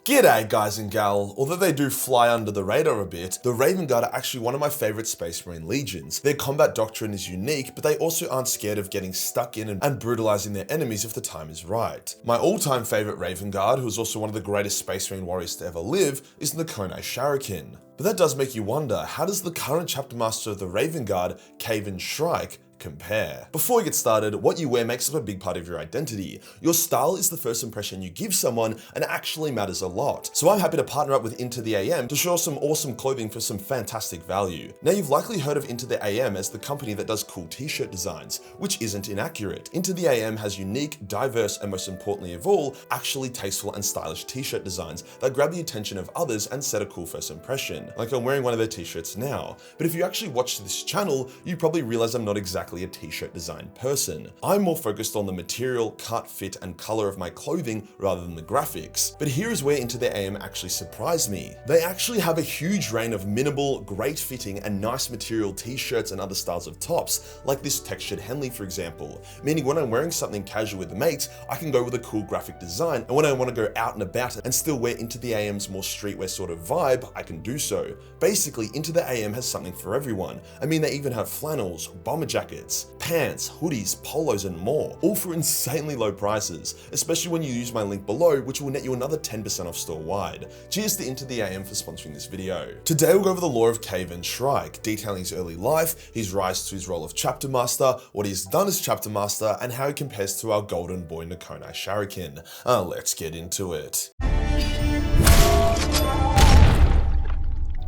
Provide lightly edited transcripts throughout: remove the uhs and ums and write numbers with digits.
G'day guys and gal. Although they do fly under the radar a bit, the Ravenguard are actually one of my favorite Space Marine legions. Their combat doctrine is unique, but they also aren't scared of getting stuck in and brutalizing their enemies if the time is right. My all-time favorite Ravenguard, who is also one of the greatest Space Marine warriors to ever live, is the Kayvaan Shrike. But that does make you wonder, how does the current chapter master of the Ravenguard, Kayvaan Shrike, compare? Before we get started, what you wear makes up a big part of your identity. Your style is the first impression you give someone and actually matters a lot. So I'm happy to partner up with Into the AM to show some awesome clothing for some fantastic value. Now you've likely heard of Into the AM as the company that does cool t-shirt designs, which isn't inaccurate. Into the AM has unique, diverse, and most importantly of all, actually tasteful and stylish t-shirt designs that grab the attention of others and set a cool first impression. Like I'm wearing one of their t-shirts now. But if you actually watch this channel, you probably realize I'm not exactly a t-shirt design person. I'm more focused on the material, cut, fit, and color of my clothing rather than the graphics. But here is where Into the AM actually surprised me. They actually have a huge range of minimal, great fitting, and nice material t-shirts and other styles of tops, like this textured Henley for example, meaning when I'm wearing something casual with mates, I can go with a cool graphic design, and when I want to go out and about and still wear Into the AM's more streetwear sort of vibe, I can do so. Basically, Into the AM has something for everyone. I mean, they even have flannels, bomber jackets, pants, hoodies, polos, and more, all for insanely low prices, especially when you use my link below, which will net you another 10% off store-wide. Cheers to Into the AM for sponsoring this video. Today we'll go over the lore of Kayvaan Shrike, detailing his early life, his rise to his role of Chapter Master, what he's done as Chapter Master, and how he compares to our golden boy Kayvaan Shrike. Let's get into it.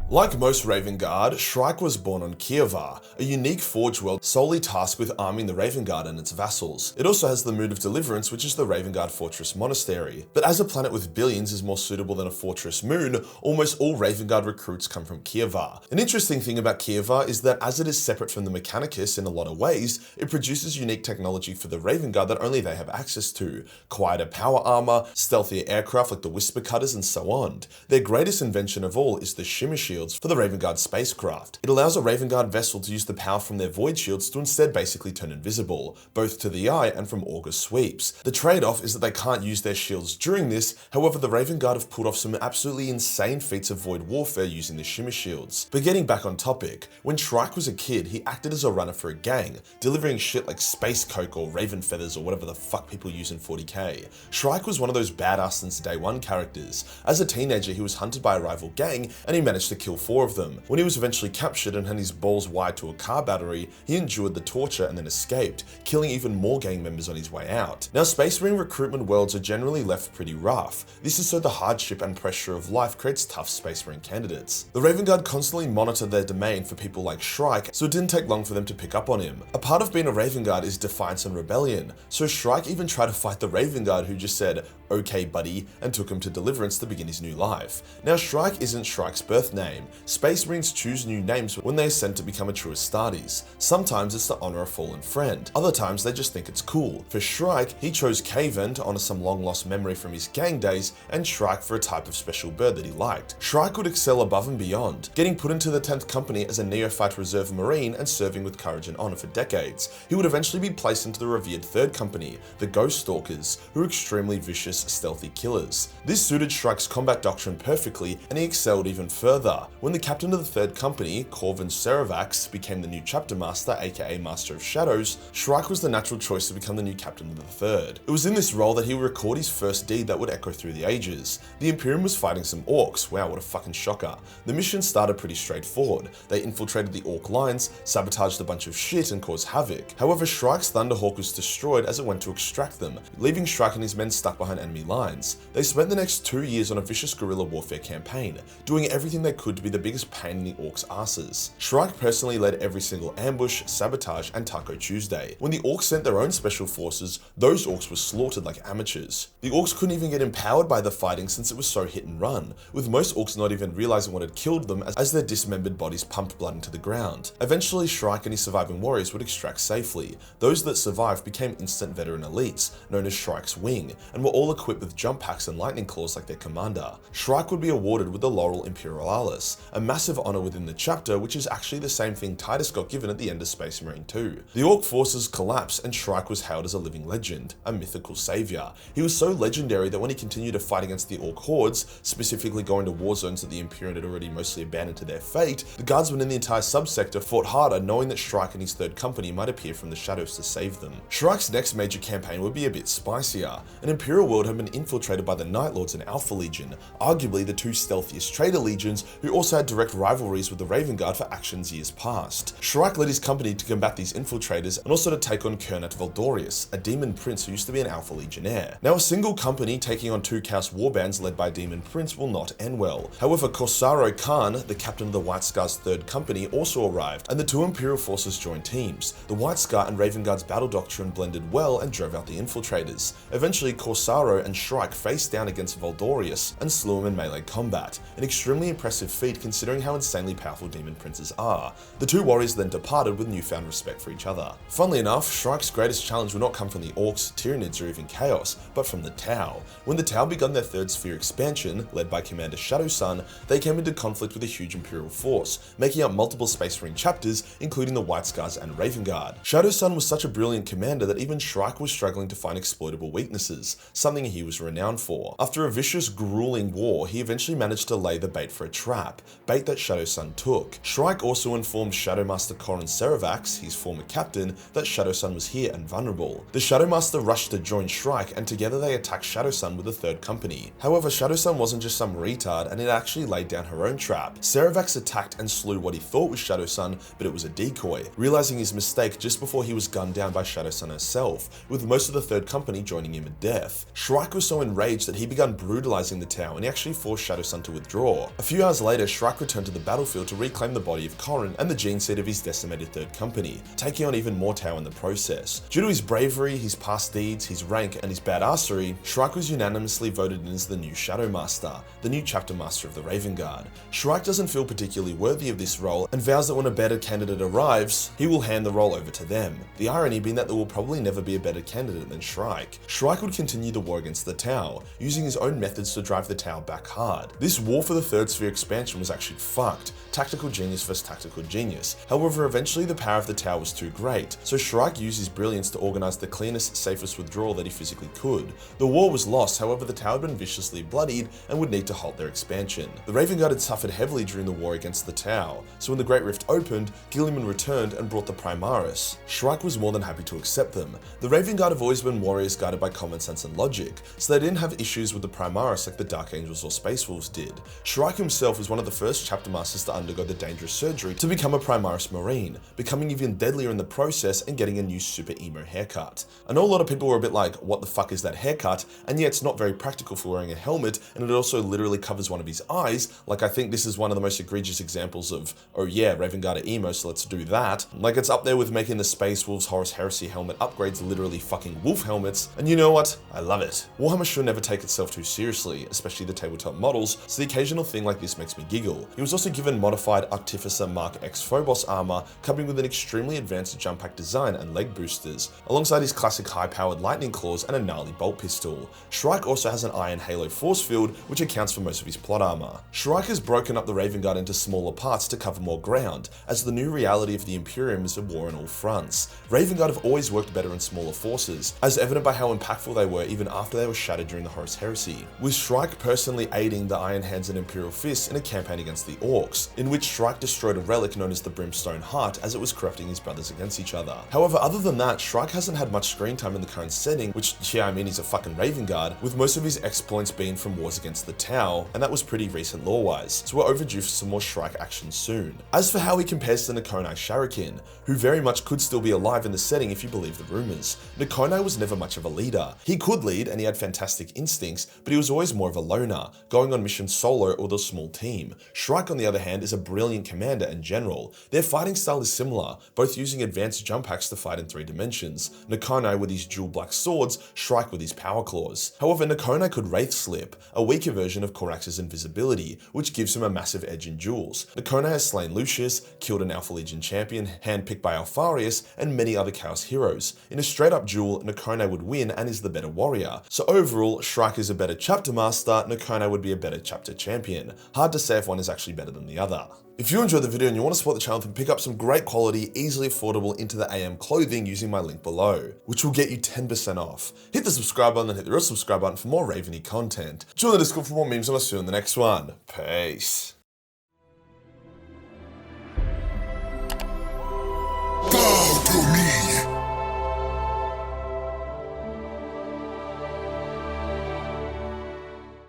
Like most Ravenguard, Shrike was born on Kayvaan, a unique forge world solely tasked with arming the Ravenguard and its vassals. It also has the Mood of Deliverance, which is the Ravenguard Fortress Monastery. But as a planet with billions is more suitable than a fortress moon, almost all Ravenguard recruits come from Kayvaan. An interesting thing about Kayvaan is that as it is separate from the Mechanicus in a lot of ways, it produces unique technology for the Ravenguard that only they have access to. Quieter power armor, stealthier aircraft like the Whisper Cutters, and so on. Their greatest invention of all is the Shimmer Shield for the Ravenguard spacecraft. It allows a Ravenguard vessel to use the power from their void shields to instead basically turn invisible, both to the eye and from auger sweeps. The trade-off is that they can't use their shields during this, however the Ravenguard have pulled off some absolutely insane feats of void warfare using the Shimmer Shields. But getting back on topic, when Shrike was a kid, he acted as a runner for a gang, delivering shit like Space Coke or Raven Feathers or whatever the fuck people use in 40k. Shrike was one of those badass since day one characters. As a teenager, he was hunted by a rival gang and he managed to kill 4 of them. When he was eventually captured and had his balls wired to a car battery, he endured the torture and then escaped, killing even more gang members on his way out. Now, Space Marine recruitment worlds are generally left pretty rough. This is so the hardship and pressure of life creates tough Space Marine candidates. The Ravenguard constantly monitored their domain for people like Shrike, so it didn't take long for them to pick up on him. A part of being a Ravenguard is defiance and rebellion, so Shrike even tried to fight the Ravenguard who just said, "Okay buddy," and took him to Deliverance to begin his new life. Now, Shrike isn't Shrike's birth name. Space Marines choose new names when they ascend to become a true Astartes. Sometimes it's to honor a fallen friend, other times they just think it's cool. For Shrike, he chose Kayvaan to honor some long lost memory from his gang days, and Shrike for a type of special bird that he liked. Shrike would excel above and beyond, getting put into the 10th Company as a neophyte reserve Marine and serving with courage and honor for decades. He would eventually be placed into the revered 3rd Company, the Ghost Stalkers, who are extremely vicious, stealthy killers. This suited Shrike's combat doctrine perfectly, and he excelled even further. When the captain of the 3rd Company, Kayvaan Shrike, became the new chapter master, aka Master of Shadows, Shrike was the natural choice to become the new captain of the 3rd. It was in this role that he would record his first deed that would echo through the ages. The Imperium was fighting some orcs. Wow, what a fucking shocker. The mission started pretty straightforward. They infiltrated the orc lines, sabotaged a bunch of shit, and caused havoc. However, Shrike's Thunderhawk was destroyed as it went to extract them, leaving Shrike and his men stuck behind enemy lines. They spent the next 2 years on a vicious guerrilla warfare campaign, doing everything they could to be the biggest pain in the orcs' asses. Shrike personally led every single ambush, sabotage, and Taco Tuesday. When the orcs sent their own special forces, those orcs were slaughtered like amateurs. The orcs couldn't even get empowered by the fighting since it was so hit and run, with most orcs not even realizing what had killed them as their dismembered bodies pumped blood into the ground. Eventually, Shrike and his surviving warriors would extract safely. Those that survived became instant veteran elites, known as Shrike's Wing, and were all equipped with jump packs and lightning claws like their commander. Shrike would be awarded with the laurel Imperialis, Chaos, a massive honor within the chapter, which is actually the same thing Titus got given at the end of Space Marine 2. The Orc forces collapsed and Shrike was hailed as a living legend, a mythical savior. He was so legendary that when he continued to fight against the Orc hordes, specifically going to war zones that the Imperium had already mostly abandoned to their fate, the guardsmen in the entire subsector fought harder, knowing that Shrike and his third company might appear from the shadows to save them. Shrike's next major campaign would be a bit spicier. An Imperial world had been infiltrated by the Night Lords and Alpha Legion, arguably the two stealthiest traitor legions who also had direct rivalries with the Ravenguard for actions years past. Shrike led his company to combat these infiltrators and also to take on Colonel Voldorius, a demon prince who used to be an Alpha Legionnaire. Now, a single company taking on two Chaos warbands led by Demon Prince will not end well. However, Corsaro Khan, the captain of the White Scar's third company, also arrived, and the two Imperial forces joined teams. The White Scar and Ravenguard's battle doctrine blended well and drove out the infiltrators. Eventually, Corsaro and Shrike faced down against Voldorius and slew him in melee combat, an extremely impressive feat considering how insanely powerful demon princes are. The two warriors then departed with newfound respect for each other. Funnily enough, Shrike's greatest challenge would not come from the Orcs, Tyranids, or even Chaos, but from the Tau. When the Tau begun their third sphere expansion, led by Commander Shadowsun, they came into conflict with a huge Imperial force, making up multiple Space Marine chapters, including the White Scars and Ravenguard. Shadowsun was such a brilliant commander that even Shrike was struggling to find exploitable weaknesses, something he was renowned for. After a vicious, grueling war, he eventually managed to lay the bait for a trap, bait that Shadowsun took. Shrike also informed Shadowmaster Corin Seravax, his former captain, that Shadowsun was here and vulnerable. The Shadowmaster rushed to join Shrike, and together they attacked Shadowsun with a third company. However, Shadowsun wasn't just some retard, and it actually laid down her own trap. Seravax attacked and slew what he thought was Shadowsun, but it was a decoy, realizing his mistake just before he was gunned down by Shadowsun herself, with most of the third company joining him in death. Shrike was so enraged that he began brutalizing the Tau, and he actually forced Shadowsun to withdraw. A few hours later, Shrike returned to the battlefield to reclaim the body of Corin and the gene seed of his decimated third company, taking on even more Tau in the process. Due to his bravery, his past deeds, his rank, and his badassery, Shrike was unanimously voted in as the new Shadowmaster, the new chapter master of the Ravenguard. Shrike doesn't feel particularly worthy of this role and vows that when a better candidate arrives, he will hand the role over to them. The irony being that there will probably never be a better candidate than Shrike. Shrike would continue the war against the Tau, using his own methods to drive the Tau back hard. This war for the third sphere expansion was actually fucked. Tactical genius versus tactical genius. However, eventually the power of the Tau was too great, so Shrike used his brilliance to organize the cleanest, safest withdrawal that he physically could. The war was lost, however the Tau had been viciously bloodied and would need to halt their expansion. The Ravenguard had suffered heavily during the war against the Tau, so when the Great Rift opened, Guilliman returned and brought the Primaris. Shrike was more than happy to accept them. The Ravenguard have always been warriors guided by common sense and logic, so they didn't have issues with the Primaris like the Dark Angels or Space Wolves did. Shrike himself was one of the first chapter masters to undergo the dangerous surgery to become a Primaris Marine, becoming even deadlier in the process and getting a new super emo haircut. I know a lot of people were a bit like, what the fuck is that haircut? And yet it's not very practical for wearing a helmet, and it also literally covers one of his eyes. Like, I think this is one of the most egregious examples of, oh yeah, Ravenguard are emo, so let's do that. Like, it's up there with making the Space Wolves Horus Heresy helmet upgrades literally fucking wolf helmets, and you know what? I love it. Warhammer should never take itself too seriously, especially the tabletop models, so the occasional thing like this makes me giggle. He was also given modified Artificer Mark X Phobos armor, coming with an extremely advanced jump pack design and leg boosters, alongside his classic high-powered lightning claws and a gnarly bolt pistol. Shrike also has an Iron Halo force field, which accounts for most of his plot armor. Shrike has broken up the Ravenguard into smaller parts to cover more ground, as the new reality of the Imperium is a war on all fronts. Ravenguard have always worked better in smaller forces, as evident by how impactful they were even after they were shattered during the Horus Heresy, with Shrike personally aiding the Iron Hands and Imperial Fists in a campaign against the Orcs, in which Shrike destroyed a relic known as the Brimstone Heart as it was corrupting his brothers against each other. However, other than that, Shrike hasn't had much screen time in the current setting, which, yeah, I mean, he's a fucking Ravenguard, with most of his exploits being from wars against the Tau, and that was pretty recent lore-wise, so we're overdue for some more Shrike action soon. As for how he compares to Nakonai Sharikin, who very much could still be alive in the setting if you believe the rumors, Nakonai was never much of a leader. He could lead and he had fantastic instincts, but he was always more of a loner, going on missions solo or with a small team. Shrike, on the other hand, is a brilliant commander and general. Their fighting style is similar, both using advanced jump hacks to fight in 3 dimensions. Nakonai with his dual black swords, Shrike with his power claws. However, Nakonai could Wraith Slip, a weaker version of Korax's invisibility, which gives him a massive edge in duels. Nakonai has slain Lucius, killed an Alpha Legion champion, handpicked by Alfarius, and many other Chaos heroes. In a straight up duel, Nakonai would win and is the better warrior. So overall, Shrike is a better chapter master, Nakonai would be a better chapter champion. Hard to say say if one is actually better than the other. If you enjoyed the video and you want to support the channel, then pick up some great quality, easily affordable Into the AM clothing using my link below, which will get you 10% off. Hit the subscribe button and hit the real subscribe button for more Raveny content. Join the Discord for more memes and I'll see you in the next one. Peace.